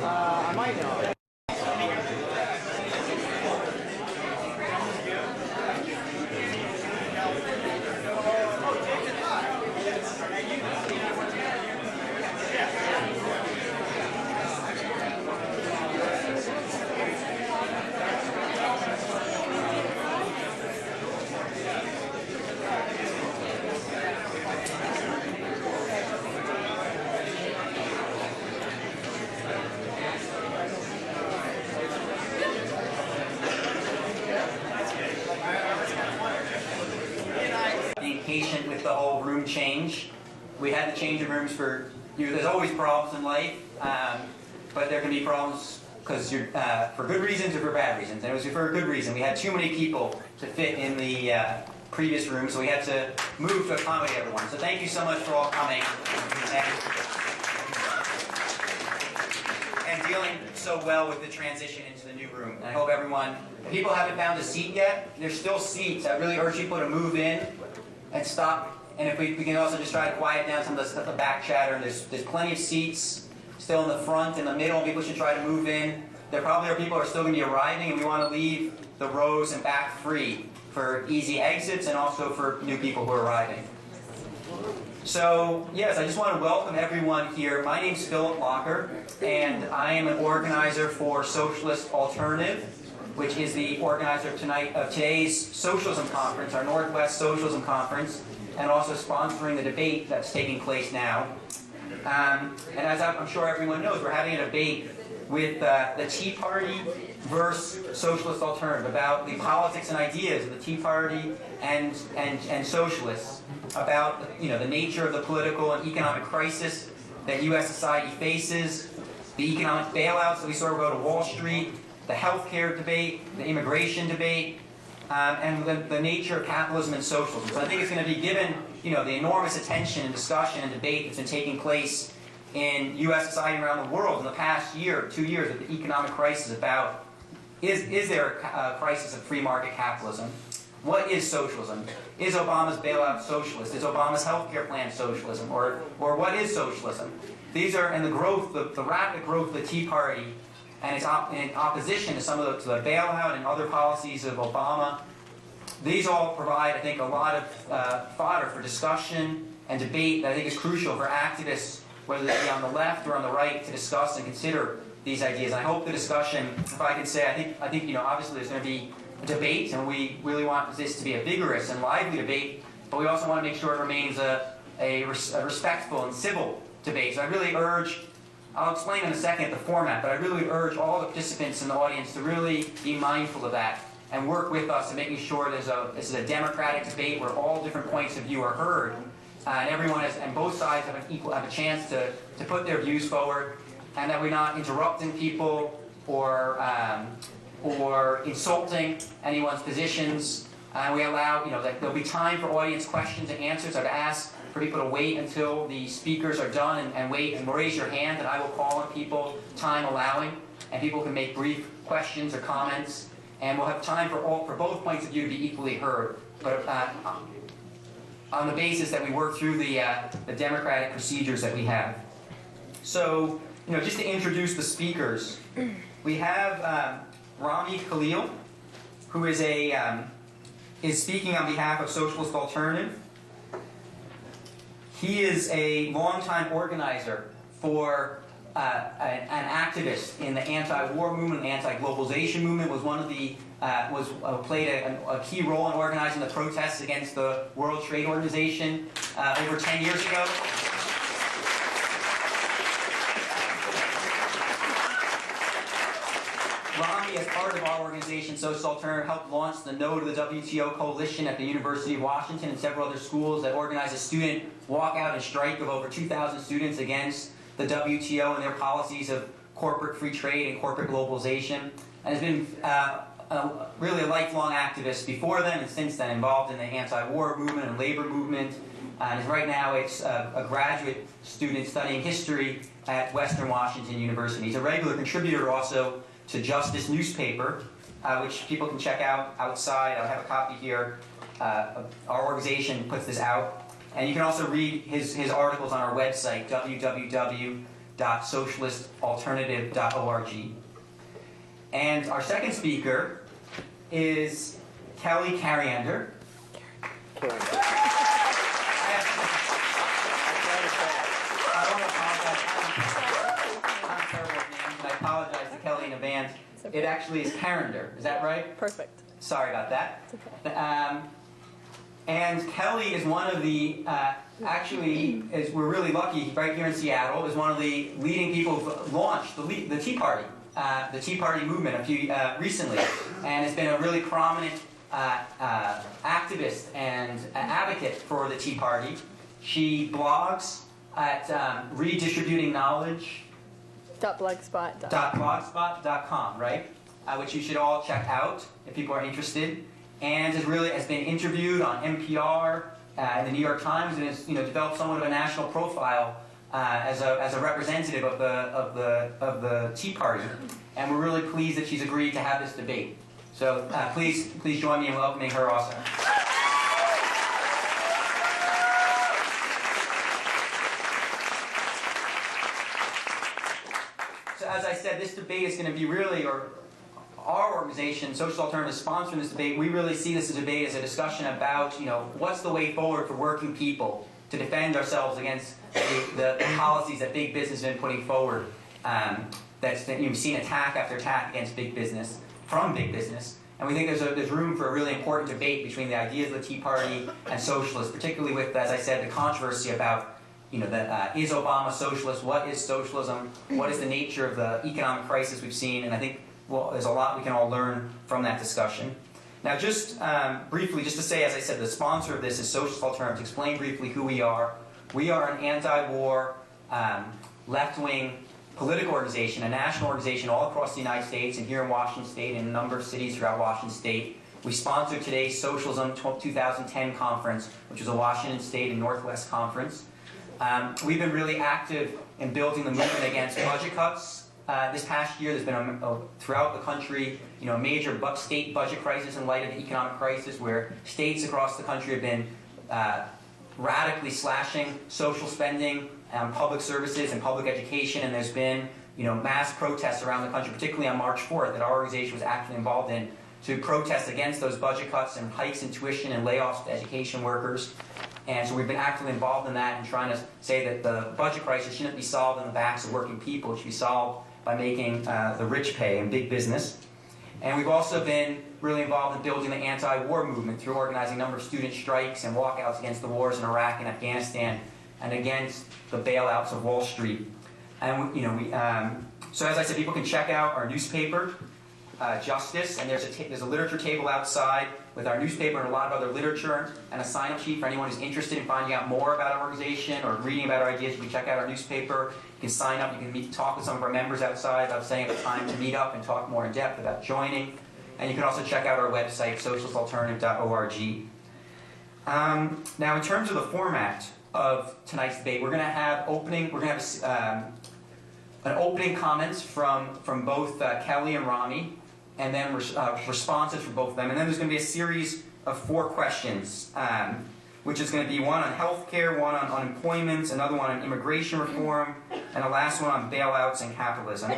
I might know. Patient with the whole room change. We had to change the rooms for you. There's always problems in life, but there can be problems because you're for good reasons or for bad reasons. And it was for a good reason. We had too many people to fit in the previous room, so we had to move to accommodate everyone. So thank you so much for all coming and dealing so well with the transition into the new room. And I hope everyone, if people haven't found a seat yet, there's still seats. I really urge people to move in and stop. And if we can also just try to quiet down some of the back chatter. There's plenty of seats still in the front, in the middle. People should try to move in. There probably are people who are still going to be arriving, and we want to leave the rows and back free for easy exits and also for new people who are arriving. So, yes, I just want to welcome everyone here. My name's Philip Locker, and I am an organizer for Socialist Alternative, which is the organizer of today's Socialism Conference, our Northwest Socialism Conference, and also sponsoring the debate that's taking place now. And as I'm sure everyone knows, we're having a debate with the Tea Party versus Socialist Alternative about the politics and ideas of the Tea Party and socialists, about the nature of the political and economic crisis that U.S. society faces, the economic bailouts that we saw go to Wall Street, the healthcare debate, the immigration debate, and the nature of capitalism and socialism. So I think it's going to be given, the enormous attention and discussion and debate that's been taking place in U.S. society around the world in the past year, 2 years, of the economic crisis about, is there a crisis of free market capitalism? What is socialism? Is Obama's bailout socialist? Is Obama's healthcare plan socialism? Or what is socialism? These are, and the growth, the rapid growth of the Tea Party, and it's in opposition to some of the bailout and other policies of Obama. These all provide, I think, a lot of fodder for discussion and debate that I think is crucial for activists, whether they be on the left or on the right, to discuss and consider these ideas. And I hope the discussion, if I can say, I think obviously there's going to be a debate, and we really want this to be a vigorous and lively debate, but we also want to make sure it remains a respectful and civil debate. So I really urge, I'll explain in a second the format, but I really would urge all the participants in the audience to really be mindful of that and work with us in making sure this is a democratic debate where all different points of view are heard, and everyone and both sides have a chance to put their views forward, and that we're not interrupting people or insulting anyone's positions. And we allow, that there'll be time for audience questions and answers. I'd ask for people to wait until the speakers are done and wait and raise your hand, and I will call on people, time allowing, and people can make brief questions or comments, and we'll have time for both points of view to be equally heard, but on the basis that we work through the democratic procedures that we have. So, just to introduce the speakers, we have Ramy Khalil, who is is speaking on behalf of Socialist Alternative. He is a longtime organizer for an activist in the anti-war movement, the anti-globalization movement. Was one of the played a key role in organizing the protests against the World Trade Organization over 10 years ago. Ramy, as part of our organization, Socialist Alternative, helped launch the No to the WTO coalition at the University of Washington and several other schools that organized a student walkout and strike of over 2,000 students against the WTO and their policies of corporate free trade and corporate globalization, and has been really a lifelong activist before then and since then, involved in the anti-war movement and labor movement, and right now it's a graduate student studying history at Western Washington University. He's a regular contributor also to Justice newspaper, which people can check out outside. I have a copy here. Our organization puts this out. And you can also read his articles on our website, www.socialist.org. www.socialistalternative.org. And our second speaker is Keli Carender. I'm terrible with names, and I apologize to Keli in advance. Okay. It actually is Carender. Is that right? Perfect. Sorry about that. It's okay. And Keli is one of the, we're really lucky right here in Seattle, is one of the leading people who launched the Tea Party movement recently, and has been a really prominent activist and advocate for the Tea Party. She blogs at Redistributing Knowledge. .blogspot.com, right? Which you should all check out if people are interested. And has been interviewed on NPR, in the New York Times, and has developed somewhat of a national profile as a representative of the Tea Party. And we're really pleased that she's agreed to have this debate. So please join me in welcoming her also. So as I said, this debate is going to be really, our organization, Socialist Alternative, is sponsoring this debate. We really see this debate as a discussion about, what's the way forward for working people to defend ourselves against the policies that big business has been putting forward. You've seen attack after attack against big business, from big business. And we think there's room for a really important debate between the ideas of the Tea Party and socialists, particularly with, as I said, the controversy about is Obama socialist? What is socialism? What is the nature of the economic crisis we've seen? And I think there's a lot we can all learn from that discussion. Now, just briefly, just to say, as I said, the sponsor of this is Socialist Alternative. To explain briefly who we are an anti-war, left-wing political organization, a national organization all across the United States and here in Washington State and a number of cities throughout Washington State. We sponsored today's Socialism 2010 conference, which was a Washington State and Northwest conference. We've been really active in building the movement against budget cuts. This past year, there's been throughout the country, a major state budget crisis in light of the economic crisis, where states across the country have been radically slashing social spending on public services and public education, and there's been mass protests around the country, particularly on March 4th, that our organization was actively involved in, to protest against those budget cuts and hikes in tuition and layoffs to education workers. And so we've been actively involved in that and trying to say that the budget crisis shouldn't be solved on the backs of working people. It should be solved by making the rich pay and big business. And we've also been really involved in building the anti-war movement through organizing a number of student strikes and walkouts against the wars in Iraq and Afghanistan and against the bailouts of Wall Street. And so as I said, people can check out our newspaper, Justice, and there's a literature table outside with our newspaper and a lot of other literature, and a sign-up sheet for anyone who's interested in finding out more about our organization or reading about our ideas. You can check out our newspaper. You can sign up. You can talk with some of our members outside about setting up a time to meet up and talk more in depth about joining. And you can also check out our website, socialistalternative.org. Now, in terms of the format of tonight's debate, we're going to have an opening comments from both Keli and Ramy, and then responses from both of them. And then there's going to be a series of 4 questions, which is going to be one on healthcare, one on unemployment, another one on immigration reform, and the last one on bailouts and capitalism.